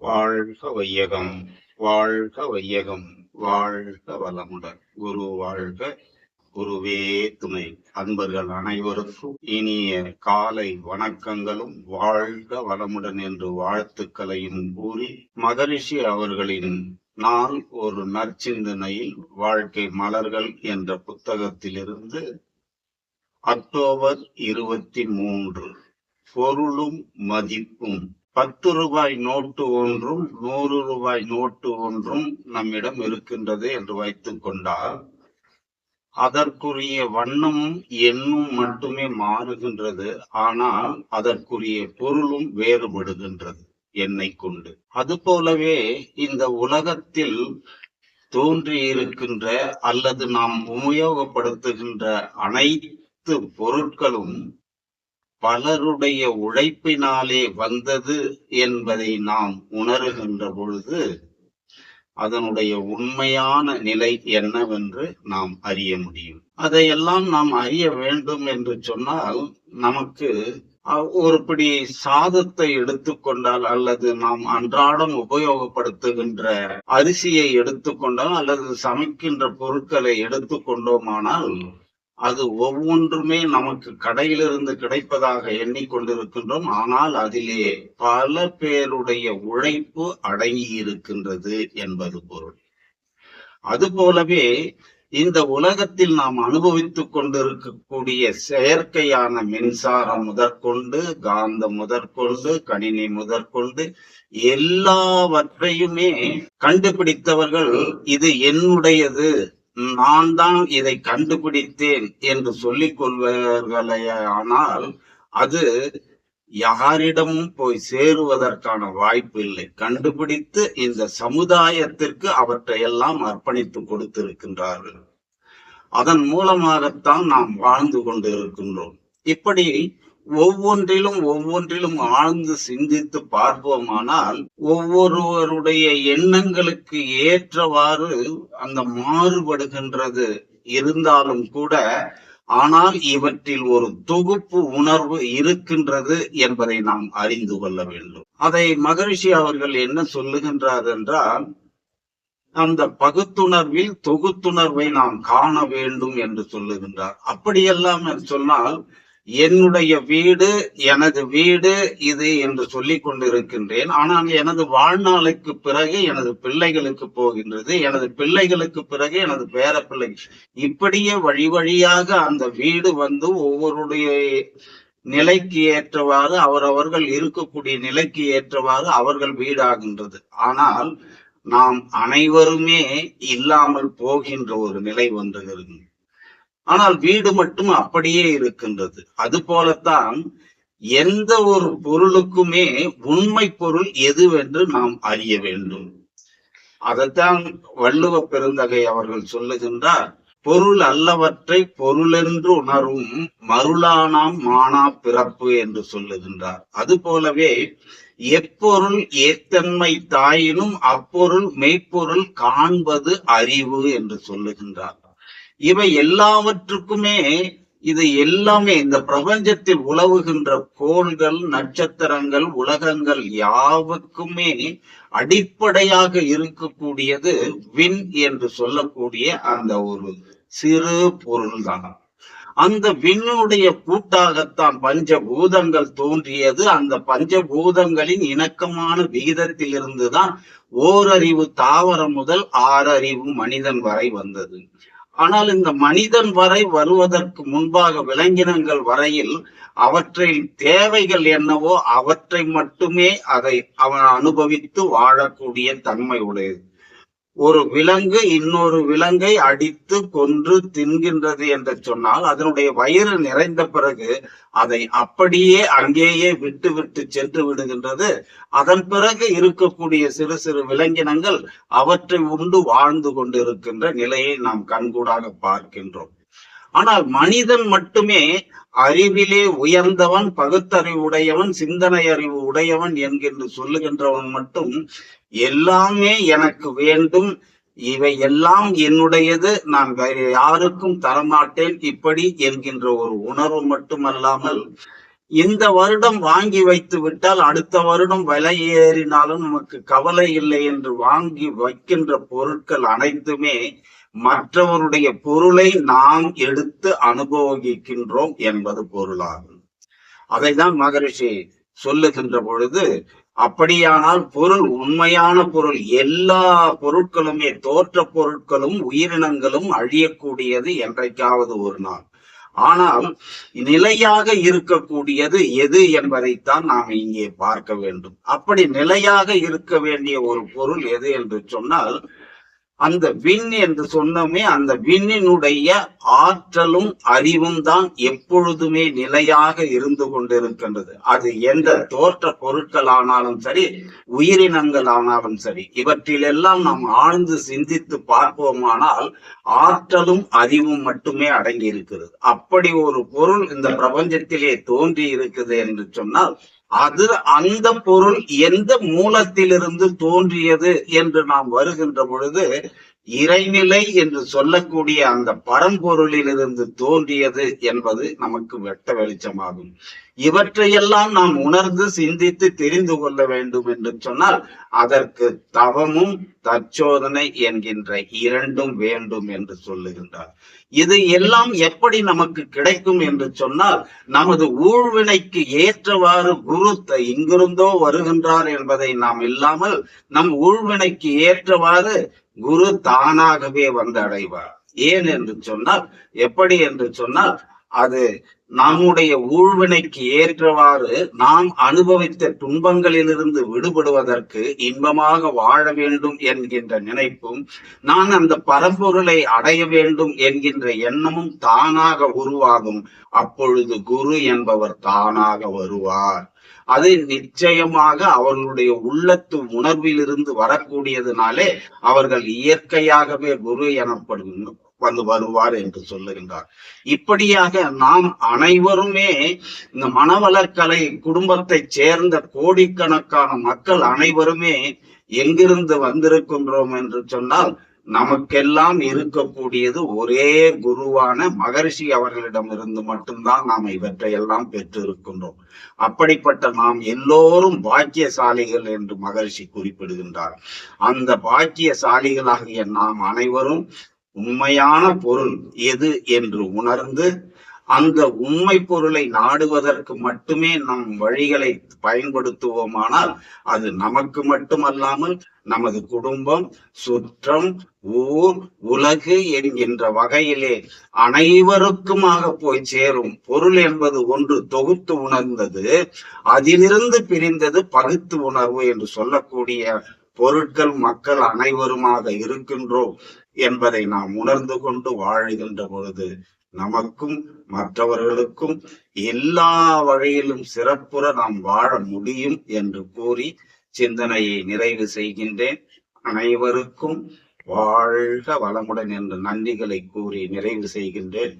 வாழ்க வையகம், வாழ்க வையகம், வாழ்க வளமுடன். குரு வாழ்க, குருவே துணை. அன்பர்கள் அனைவருக்கும் இனிய காலை வணக்கங்களும் வாழ்க வளமுடன் என்று வாழ்த்துக்களையும் கூறி, மகரிஷி அவர்களின் நாள் ஒரு நற்சிந்தனையில் வாழ்க்கை மலர்கள் என்ற புத்தகத்திலிருந்து அக்டோபர் 23, பொருளும் மதிப்பும். 10 ரூபாய் நோட்டு ஒன்றும் 100 ரூபாய் நோட்டு ஒன்றும் நம்மிடம் இருக்கின்றது என்று வைத்துக் கொண்டால், அதற்குரிய வண்ணமும் எண்ணும் மட்டுமே மாறுகின்றது. ஆனால் அதற்குரிய பொருளும் வேறுபடுகின்றது எண்ணை கொண்டு. அதுபோலவே இந்த உலகத்தில் தோன்றியிருக்கின்ற அல்லது நாம் உபயோகப்படுத்துகின்ற அனைத்து பொருட்களும் பலருடைய உழைப்பினாலே வந்தது என்பதை நாம் உணர்கின்ற பொழுது அதனுடைய உண்மையான நிலை என்னவென்று நாம் அறிய முடியும். அதையெல்லாம் நாம் அறிய வேண்டும் என்று சொன்னால், நமக்கு ஒரு பிடி சாதத்தை எடுத்துக்கொண்டால் அல்லது நாம் அன்றாடம் உபயோகப்படுத்துகின்ற அரிசியை எடுத்துக்கொண்டால் அல்லது சமைக்கின்ற பொருட்களை எடுத்துக்கொண்டோமானால் அது ஒவ்வொன்றுமே நமக்கு கடையிலிருந்து கிடைப்பதாக எண்ணிக்கொண்டிருக்கின்றோம். ஆனால் அதிலே பல பேருடைய உழைப்பு அடங்கி இருக்கின்றது என்பது பொருள். அதுபோலவே இந்த உலகத்தில் நாம் அனுபவித்துக் கொண்டிருக்கக்கூடிய செயற்கையான மின்சாரம் முதற்கொண்டு, காந்தம் முதற்கொண்டு, கணினி முதற்கொண்டு எல்லாவற்றையுமே கண்டுபிடித்தவர்கள் இது என்னுடையது, நான் தான் இதை கண்டுபிடித்தேன் என்று சொல்லிக் கொள்வார்களே. ஆனால் அது யாரிடமும் போய் சேருவதற்கான வாய்ப்பு இல்லை. கண்டுபிடித்து இந்த சமுதாயத்திற்கு அவற்றையெல்லாம் அர்ப்பணித்து கொடுத்திருக்கின்றார்கள். அதன் மூலமாகத்தான் நாம் வாழ்ந்து கொண்டு இருக்கின்றோம். இப்படி ஒவ்வொன்றிலும் ஆழ்ந்து சிந்தித்து பார்ப்போமானால், ஒவ்வொருவருடைய எண்ணங்களுக்கு ஏற்றவாறு அந்த மாறுபடுகின்றது இருந்தாலும் கூட, ஆனால் இவற்றில் ஒரு தொகுப்பு உணர்வு இருக்கின்றது என்பதை நாம் அறிந்து கொள்ள வேண்டும். அதை மகரிஷி அவர்கள் என்ன சொல்லுகின்றார் என்றால், அந்த பகுத்துணர்வில் தொகுத்துணர்வை நாம் காண வேண்டும் என்று சொல்லுகின்றார். அப்படியெல்லாம் சொன்னால், என்னுடைய வீடு எனது வீடு இது என்று சொல்லிக் கொண்டிருக்கின்றேன். ஆனால் எனது வாழ்நாளுக்கு பிறகு எனது பிள்ளைகளுக்கு போகின்றது, எனது பிள்ளைகளுக்கு பிறகு எனது பேர பிள்ளை, இப்படியே வழி வழியாக அந்த வீடு வந்து ஒவ்வொருடைய நிலைக்கு ஏற்றவாறு, அவரவர்கள் இருக்கக்கூடிய நிலைக்கு ஏற்றவாறு அவர்கள் வீடாகின்றது. ஆனால் நாம் அனைவருமே இல்லாமல் போகின்ற ஒரு நிலை வந்துகிறது. ஆனால் வீடு மட்டும் அப்படியே இருக்கின்றது. அது போலத்தான் எந்த ஒரு பொருளுக்குமே உண்மை பொருள் எதுவென்று நாம் அறிய வேண்டும். அதைத்தான் வள்ளுவ பெருந்தகை அவர்கள் சொல்லுகின்றார், பொருள் அல்லவற்றை பொருளென்று உணரும் மருளானாம் மானா பிறப்பு என்று சொல்லுகின்றார். அது போலவே எப்பொருள் ஏத்தன்மை தாயினும் அப்பொருள் மெய்ப்பொருள் காண்பது அறிவு என்று சொல்லுகின்றார். இவை எல்லாவற்றுக்குமே, இது எல்லாமே இந்த பிரபஞ்சத்தில் உலவுகின்ற கோள்கள், நட்சத்திரங்கள், உலகங்கள் யாவுக்குமே அடிப்படையாக இருக்கக்கூடியது விண் என்று சொல்லக்கூடிய அந்த ஒரு சிறு பொருள்தான். அந்த விண்ணுடைய கூட்டாகத்தான் பஞ்சபூதங்கள் தோன்றியது. அந்த பஞ்சபூதங்களின் இணக்கமான விகிதத்தில் இருந்துதான் ஓரறிவு தாவரம் முதல் 6 அறிவு மனிதன் வரை வந்தது. ஆனால் இந்த மனிதன் வரை வருவதற்கு முன்பாக விலங்கினங்கள் வரையில் அவற்றின் தேவைகள் என்னவோ அவற்றை மட்டுமே அதை அவன் அனுபவித்து வாழக்கூடிய தன்மை உடையது. ஒரு விலங்கு இன்னொரு விலங்கை அடித்து கொன்று தின்கின்றது என்று சொன்னால், அதனுடைய வயிறு நிறைந்த பிறகு அதை அப்படியே அங்கேயே விட்டு விட்டு சென்று விடுகின்றது. அதன் பிறகு இருக்கக்கூடிய சிறு சிறு விலங்கினங்கள் அவற்றை உண்டு வாழ்ந்து கொண்டிருக்கின்ற நிலையை நாம் கண்கூடாக பார்க்கின்றோம். ஆனால் மனிதன் மட்டுமே அறிவிலே உயர்ந்தவன், பகுத்தறிவு உடையவன், சிந்தனை அறிவு உடையவன் என்கின்ற சொல்லுகின்றவன் மட்டும் எல்லாமே எனக்கு வேண்டும், இவை எல்லாம் என்னுடையது, நான் வேறு யாருக்கும் தரமாட்டேன் இப்படி என்கின்ற ஒரு உணர்வு மட்டுமல்லாமல், இந்த வருடம் வாங்கி வைத்து விட்டால் அடுத்த வருடம் விலை ஏறினாலும் நமக்கு கவலை இல்லை என்று வாங்கி வைக்கின்ற பொருட்கள் அனைத்துமே மற்றவருடைய பொருளை நாம் எடுத்து அனுபவிக்கின்றோம் என்பது பொருளாகும். அதைதான் மகரிஷி சொல்லுகின்ற பொழுது, அப்படியானால் பொருள், உண்மையான பொருள், எல்லா பொருட்களுமே, தோற்ற பொருட்களும் உயிரினங்களும் அழியக்கூடியது என்றைக்காவது ஒரு நாள். ஆனால் நிலையாக இருக்கக்கூடியது எது என்பதைத்தான் நாம் இங்கே பார்க்க வேண்டும். அப்படி நிலையாக இருக்க வேண்டிய ஒரு பொருள் எது என்று சொன்னால், அந்த விண் என்று சொன்னோமே, அந்த விண்ணினுடைய ஆற்றலும் அறிவும் தான் எப்பொழுதுமே நிலையாக இருந்து கொண்டிருக்கின்றது. அது எந்த தோற்ற பொருட்கள் ஆனாலும் சரி, உயிரினங்கள் ஆனாலும் சரி, இவற்றிலெல்லாம் நாம் ஆழ்ந்து சிந்தித்து பார்ப்போமானால் ஆற்றலும் அறிவும் மட்டுமே அடங்கி இருக்கிறது. அப்படி ஒரு பொருள் இந்த பிரபஞ்சத்திலே தோன்றி இருக்குது என்று சொன்னால், அது அந்த பொருள் எந்த மூலத்திலிருந்து தோன்றியது என்று நாம் வருகின்ற பொழுது, இறைநிலை என்று சொல்லக்கூடிய அந்த பரம்பொருளிலிருந்து தோன்றியது என்பது நமக்கு வெட்ட வெளிச்சமாகும். இவற்றையெல்லாம் நாம் உணர்ந்து சிந்தித்து தெரிந்து கொள்ள வேண்டும் என்று சொன்னால், அதற்கு தவமும் தற்சோதனை என்கின்ற இரண்டும் வேண்டும் என்று சொல்லுகின்றார். இது எல்லாம் எப்படி நமக்கு கிடைக்கும் என்று சொன்னால், நமது ஊழ்வினைக்கு ஏற்றவாறு குரு இங்கிருந்தோ வருகின்றார் என்பதை நாம் இல்லாமல், நம் ஊழ்வினைக்கு ஏற்றவாறு குரு தானாகவே வந்து அடைவார். ஏன் என்று சொன்னால், எப்படி என்று சொன்னால், அது நம்முடைய ஊழ்வினைக்கு ஏற்றவாறு நாம் அனுபவித்த துன்பங்களிலிருந்து விடுபடுவதற்கு, இன்பமாக வாழ வேண்டும் என்கின்ற நினைப்பும், நான் அந்த பரம்பொருளை அடைய வேண்டும் என்கின்ற எண்ணமும் தானாக உருவாகும். அப்பொழுது குரு என்பவர் தானாக வருவார். அது நிச்சயமாக அவர்களுடைய உள்ளத்து உணர்விலிருந்து வரக்கூடியதுனாலே அவர்கள் இயற்கையாகவே குரு எனப்படும் வந்து வருவார் என்று சொல்லுகின்றார். இப்படியாக நாம் அனைவருமே இந்த மனவளக்கலை குடும்பத்தை சேர்ந்த கோடிக்கணக்கான மக்கள் அனைவருமே எங்கிருந்து வந்திருக்கின்றோம் என்று சொன்னால், நமக்கெல்லாம் இருக்கக்கூடியது ஒரே குருவான மகரிஷி அவர்களிடமிருந்து மட்டும்தான் நாம் இவற்றையெல்லாம் பெற்று இருக்கின்றோம். அப்படிப்பட்ட நாம் எல்லோரும் பாக்கியசாலிகள் என்று மகரிஷி குறிப்பிடுகின்றார். அந்த பாக்கியசாலிகளாகிய நாம் அனைவரும் உண்மையான பொருள் எது என்று உணர்ந்து, அந்த உண்மை பொருளை நாடுவதற்கு மட்டுமே நம் வழிகளை பயன்படுத்துவோமானால், அது நமக்கு மட்டுமல்லாமல் நமது குடும்பம், சுற்றம், ஊர், உலகு என்கின்ற வகையிலே அனைவருக்குமாக போய் சேரும். பொருள் என்பது ஒன்று தொகுத்து உணர்ந்தது, அதிலிருந்து பிரிந்தது பகுத்து உணர்வு என்று சொல்லக்கூடிய பொருட்கள் மக்கள் அனைவருமாக இருக்கின்றோம் என்பதை நாம் உணர்ந்து கொண்டு வாழுகின்ற பொழுது, நமக்கும் மற்றவர்களுக்கும் எல்லா வழியிலும் சிறப்புற நாம் வாழ முடியும் என்று கூறி சிந்தனையை நிறைவு செய்கின்றேன். அனைவருக்கும் வாழ்க வளமுடன் என்று நன்றிகளை கூறி நிறைவு செய்கின்றேன்.